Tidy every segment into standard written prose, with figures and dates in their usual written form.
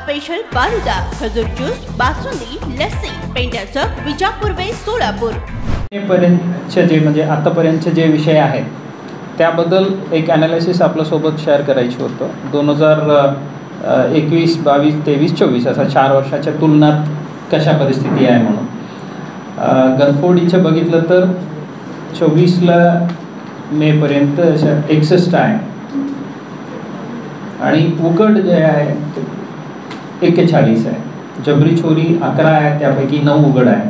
Special falooda, खजूर juice, basundi, lassi, पेंढ्याचं Vijapur waste Solapur. पर्यंतचे जे म्हणजे आतापर्यंतचे जे विषय आहेत त्याबद्दल एक ॲनालिसिस आपल्यासोबत शेअर करायची होतं। 2021, 22, 23, 24 असा 4 वर्षाच्या तुलनात कशा परिस्थिती आहे म्हणून। गरफोडीचं बघितलं तर 24ला मेपर्यंत अशा 61 आहे आणि उकड जे आहे 41 आहे। जबरी चोरी 11 आहे, त्यापैकी 9 उघड आहे।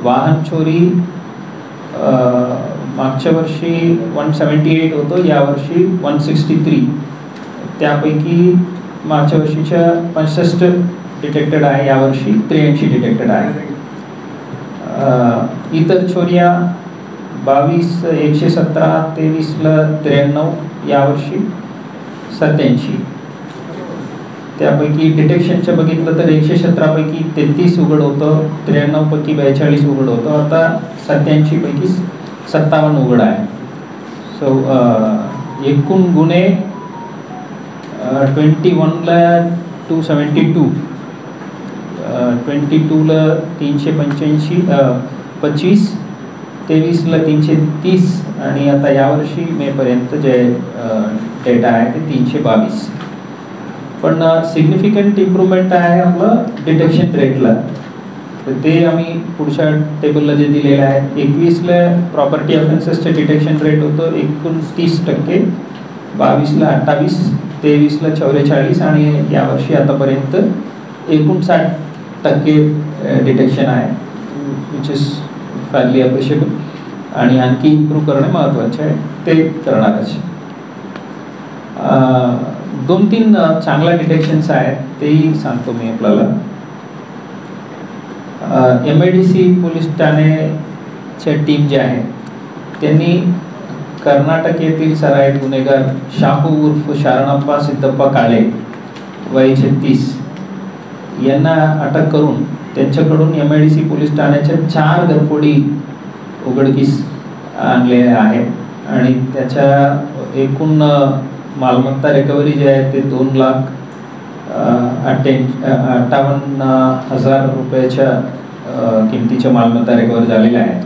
वाहन चोरी मागच्या वर्षी 178 होतं, यावर्षी 163, त्यापैकी मागच्या वर्षीच्या 65 डिटेक्टेड आहे, यावर्षी 83 डिटेक्टेड आहे। इतर चोऱ्या 22, 117, 23ला 93, यावर्षी 87। त्यापैकी डिटेक्शनचं बघितलं तर 117 पैकी 33 उघड होतं, 93 पैकी 42 उघड होतं, आता 87 पैकी 57 उघड आहे। सो एकूण गुन्हे 21ला 272, 22ला 325, 23ला 330 आणि आता यावर्षी मेपर्यंत जे डेटा आहे ते 322। पण सिग्निफिकंट इम्प्रूव्हमेंट आहे आपलं डिटेक्शन रेटला, तर ते आम्ही पुढच्या टेबलला जे दिलेलं आहे। 21ला प्रॉपर्टी ऑफेन्सेसचे डिटेक्शन रेट होतं 29%, 22ला 28, 23ला 44 आणि यावर्षी आतापर्यंत 59% डिटेक्शन आहे, विच इज फायरली अप्रिशिएबल आणि आणखी इम्प्रूव्ह करणे महत्त्वाचे आहे, ते करणारच। 2-3 चांगला डिटेक्शन्स आहेत तेही सांगतो मी आपल्याला। MIDC पोलीस ठाण्याच्या टीम जे आहे त्यांनी कर्नाटक येथील सराईत गुन्हेगार शाहू उर्फ शारणप्पा सिद्धप्पा काळे वय 36 यांना अटक करून त्यांच्याकडून MIDC पोलीस ठाण्याच्या 4 गरफोडी उघडकीस आणलेल्या आहेत आणि त्याच्या एकूण मालमत्ता रिकव्हरी जे आहे ते 2,58,000 रुपयाच्या किमतीच्या मालमत्ता रिकव्हर झालेल्या आहेत।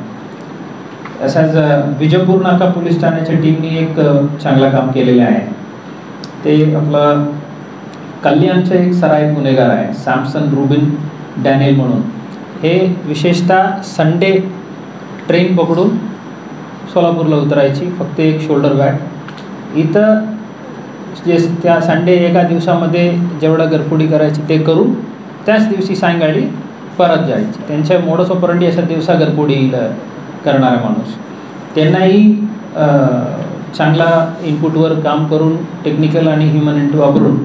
असाच विजापूर नाका पोलीस ठाण्याच्या टीमने एक चांगला काम केलेलं आहे। ते आपलं कल्याणचे एक सराईत गुन्हेगार आहे सॅमसन रुबिन डॅनियल म्हणून, हे विशेषतः संडे ट्रेन पकडून सोलापूरला उतरायची, फक्त एक शोल्डर बॅग। इथं जे त्या संडे एका दिवसामध्ये जेवढं गरफोडी करायची ते करून त्याच दिवशी सायंकाळी परत जायची। त्यांच्या मोडस ऑपरंडी अशा दिवसा गरफोडी करणारा माणूस। त्यांनाही चांगला इनपुटवर काम करून टेक्निकल आणि ह्युमन इंटू वापरून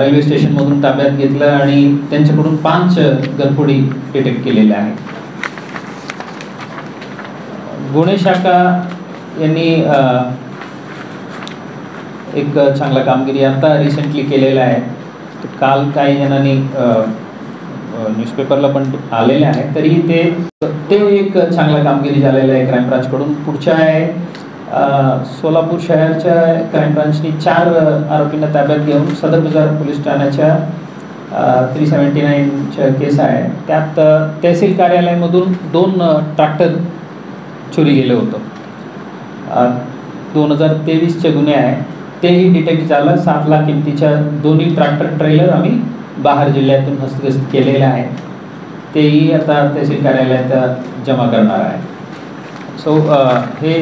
रेल्वे स्टेशनमधून ताब्यात घेतलं आणि त्यांच्याकडून 5 गरफोडी डिटेक्ट केलेल्या आहेत। गुन्हे शाखा यांनी एक चांगला कामगिरी आता रिसेंटली केलेला आहे। तर काल काही जणांनी न्यूजपेपरला पण आलेले आहे, तरीही ते एक चांगला कामगिरी झालेला आहे क्राईम ब्रांचकडून। पुढच्या आहे सोलापूर शहरच्या क्राईम ब्रांचनी 4 आरोपींना ताब्यात घेऊन सदर बाजार पोलीस ठाण्याच्या 379च्या केस आहे, त्यात तहसील कार्यालयामधून 2 ट्रॅक्टर चोरी गेलं होतं। 2023चे गुन्हे आहे तेही डिटेक्ट झालं। 7 लाख किमतीच्या 2 ट्रॅक्टर ट्रेलर आम्ही बाहेर जिल्ह्यातून हस्तगत केलेले आहेत, तेही आता तहसील कार्यालयात जमा करणार आहे। सो हे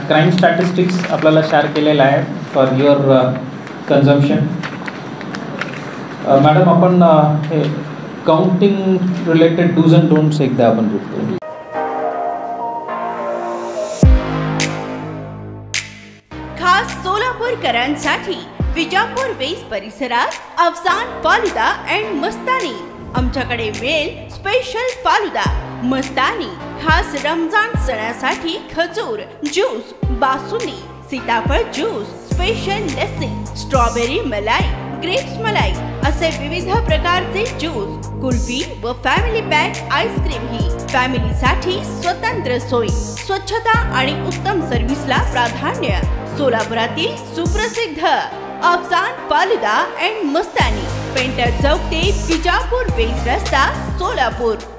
क्राईम स्टॅटिस्टिक्स आपल्याला शेअर केलेलं आहे फॉर युअर कन्झम्पशन। मॅडम, आपण हे counting related dos and don'ts एकदा आपण बघतो। खास सोलापूरकरांसाठी विजापूर वेस्ट परिसरात अफसान फालुदा अँड मस्तानी। आमच्याकडे मिळेल स्पेशल फालुदा, मस्तानी, खास रमजान सणासाठी खजूर ज्यूस, बासुंदी, सीताफळ ज्यूस, स्पेशल लस्सी, स्ट्रॉबेरी मलाई, ग्रेप्स मलाई असे विविध प्रकारचे ज्यूस, कुल्फी व फॅमिली पॅक आईस्क्रीम ही फॅमिलीसाठी स्वतंत्र सोय, स्वच्छता आणि उत्तम सर्व्हिसला प्राधान्य। सोलापुरातील सुप्रसिद्ध Afsan falooda and Mastani. Painter चौक ते विजापूर वेस रस्ता सोलापूर।